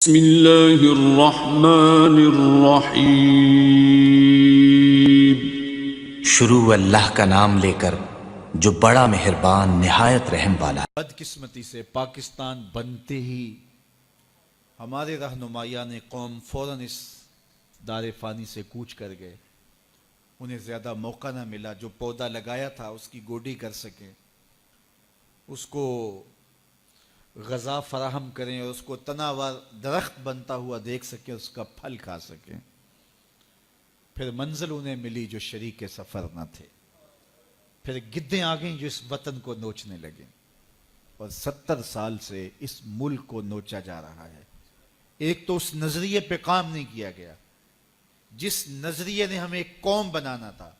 بسم اللہ الرحمن الرحیم۔ شروع اللہ کا نام لے کر جو بڑا مہربان نہایت رحم والا۔ بدقسمتی سے پاکستان بنتے ہی ہمارے رہنمایان قوم فوراً اس دار فانی سے کوچ کر گئے۔ انہیں زیادہ موقع نہ ملا جو پودا لگایا تھا اس کی گوڈی کر سکیں، اس کو غذا فراہم کریں اور اس کو تناور درخت بنتا ہوا دیکھ سکیں، اس کا پھل کھا سکیں۔ پھر منزل انہیں ملی جو شریک سفر نہ تھے، پھر گدیں آ گئیں جو اس وطن کو نوچنے لگیں، اور 70 سال سے اس ملک کو نوچا جا رہا ہے۔ ایک تو اس نظریے پہ کام نہیں کیا گیا جس نظریے نے ہمیں ایک قوم بنانا تھا۔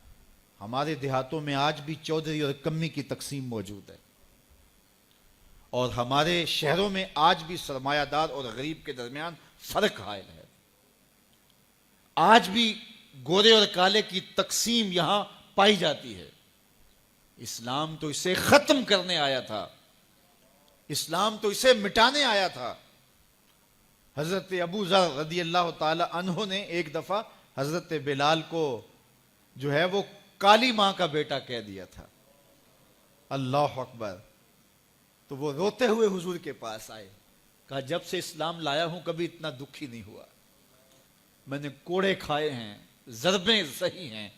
ہمارے دیہاتوں میں آج بھی چودھری اور کمی کی تقسیم موجود ہے، اور ہمارے شہروں میں آج بھی سرمایہ دار اور غریب کے درمیان فرق حائل ہے۔ آج بھی گورے اور کالے کی تقسیم یہاں پائی جاتی ہے۔ اسلام تو اسے ختم کرنے آیا تھا، اسلام تو اسے مٹانے آیا تھا۔ حضرت ابو ذر رضی اللہ تعالی عنہ نے ایک دفعہ حضرت بلال کو جو ہے وہ کالی ماں کا بیٹا کہہ دیا تھا۔ اللہ اکبر! تو وہ روتے ہوئے حضور کے پاس آئے، کہا جب سے اسلام لایا ہوں کبھی اتنا دکھی نہیں ہوا۔ میں نے کوڑے کھائے ہیں، ضربیں سہی ہیں،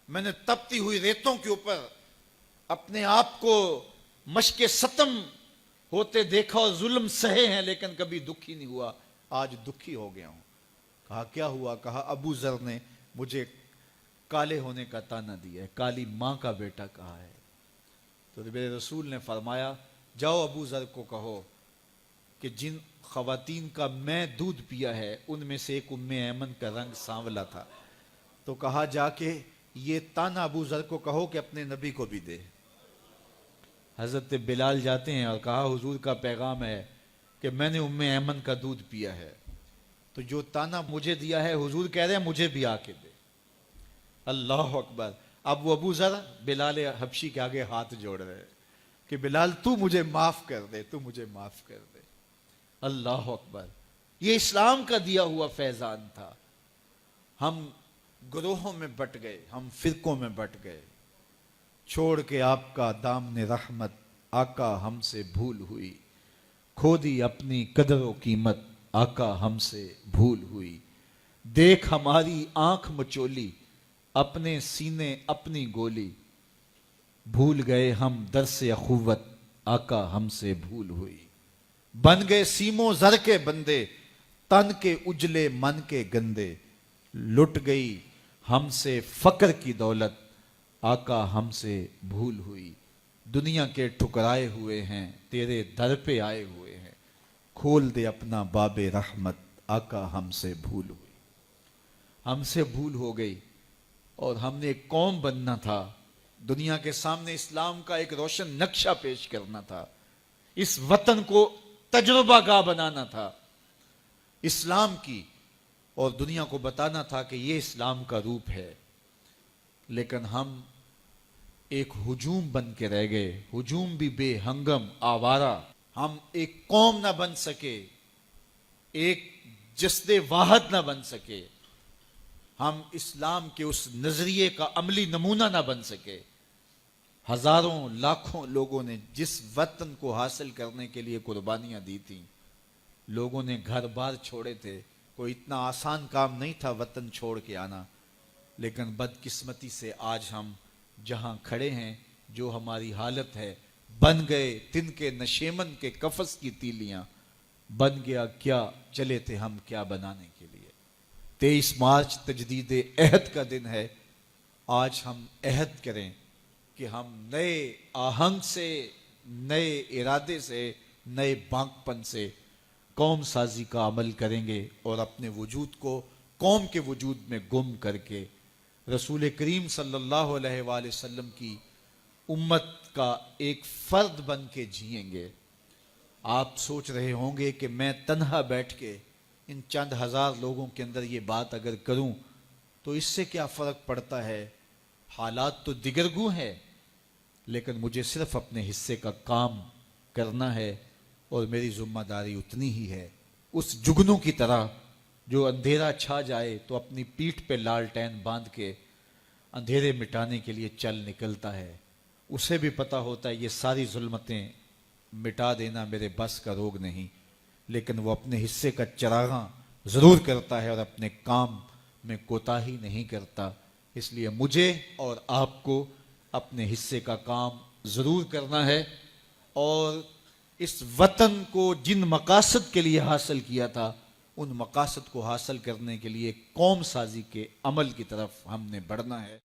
میں نے تپتی ہوئی ریتوں کے اوپر اپنے آپ کو مشق ستم ہوتے دیکھا اور ظلم سہے ہیں، لیکن کبھی دکھی نہیں ہوا۔ آج دکھی ہو گیا ہوں۔ کہا کیا ہوا؟ کہا ابو ذر نے مجھے کالے ہونے کا تانا دیا ہے، کالی ماں کا بیٹا کہا ہے۔ تو میرے رسول نے فرمایا جاؤ ابو ذر کو کہو کہ جن خواتین کا میں دودھ پیا ہے ان میں سے ایک ام ایمن کا رنگ سانولا تھا۔ تو کہا جا کے یہ تانا ابو ذر کو کہو کہ اپنے نبی کو بھی دے۔ حضرت بلال جاتے ہیں اور کہا حضور کا پیغام ہے کہ میں نے ام ایمن کا دودھ پیا ہے، تو جو تانا مجھے دیا ہے حضور کہہ رہے ہیں مجھے بھی آ کے دے۔ اللہ اکبر! اب وہ ابو ذر بلال حبشی کے آگے ہاتھ جوڑ رہے کہ بلال تو مجھے معاف کر دے، تو مجھے معاف کر دے۔ اللہ اکبر! یہ اسلام کا دیا ہوا فیضان تھا۔ ہم گروہوں میں بٹ گئے، ہم فرقوں میں بٹ گئے، چھوڑ کے آپ کا دامن رحمت آقا ہم سے بھول ہوئی، کھو دی اپنی قدر و قیمت آقا ہم سے بھول ہوئی، دیکھ ہماری آنکھ مچولی اپنے سینے اپنی گولی، بھول گئے ہم درس اخوت آقا ہم سے بھول ہوئی، بن گئے سیموں زر کے بندے تن کے اجلے من کے گندے، لٹ گئی ہم سے فقر کی دولت آقا ہم سے بھول ہوئی، دنیا کے ٹھکرائے ہوئے ہیں تیرے در پہ آئے ہوئے ہیں، کھول دے اپنا باب رحمت آقا ہم سے بھول ہوئی۔ ہم سے بھول ہو گئی اور ہم نے ایک قوم بننا تھا، دنیا کے سامنے اسلام کا ایک روشن نقشہ پیش کرنا تھا، اس وطن کو تجربہ گاہ بنانا تھا اسلام کی، اور دنیا کو بتانا تھا کہ یہ اسلام کا روپ ہے۔ لیکن ہم ایک ہجوم بن کے رہ گئے، ہجوم بھی بے ہنگم آوارہ۔ ہم ایک قوم نہ بن سکے، ایک جسد واحد نہ بن سکے، ہم اسلام کے اس نظریے کا عملی نمونہ نہ بن سکے۔ ہزاروں لاکھوں لوگوں نے جس وطن کو حاصل کرنے کے لیے قربانیاں دی تھیں، لوگوں نے گھر بار چھوڑے تھے، کوئی اتنا آسان کام نہیں تھا وطن چھوڑ کے آنا، لیکن بدقسمتی سے آج ہم جہاں کھڑے ہیں جو ہماری حالت ہے، بن گئے تن کے نشیمن کے قفس کی تیلیاں، بن گیا کیا چلے تھے ہم کیا بنانے کے لیے۔ 23 مارچ تجدید عہد کا دن ہے۔ آج ہم عہد کریں کہ ہم نئے آہنگ سے، نئے ارادے سے، نئے بانک پن سے قوم سازی کا عمل کریں گے، اور اپنے وجود کو قوم کے وجود میں گم کر کے رسول کریم صلی اللہ علیہ وآلہ وسلم کی امت کا ایک فرد بن کے جئیں گے۔ آپ سوچ رہے ہوں گے کہ میں تنہا بیٹھ کے ان چند ہزار لوگوں کے اندر یہ بات اگر کروں تو اس سے کیا فرق پڑتا ہے، حالات تو دیگرگوں ہیں، لیکن مجھے صرف اپنے حصے کا کام کرنا ہے، اور میری ذمہ داری اتنی ہی ہے، اس جگنوں کی طرح جو اندھیرا چھا جائے تو اپنی پیٹھ پہ لالٹین باندھ کے اندھیرے مٹانے کے لیے چل نکلتا ہے. اسے بھی پتہ ہوتا ہے یہ ساری ظلمتیں مٹا دینا میرے بس کا روگ نہیں، لیکن وہ اپنے حصے کا چراغاں ضرور کرتا ہے اور اپنے کام میں کوتاہی نہیں کرتا. اس لیے مجھے اور آپ کو اپنے حصے کا کام ضرور کرنا ہے، اور اس وطن کو جن مقاصد کے لیے حاصل کیا تھا ان مقاصد کو حاصل کرنے کے لیے قوم سازی کے عمل کی طرف ہم نے بڑھنا ہے.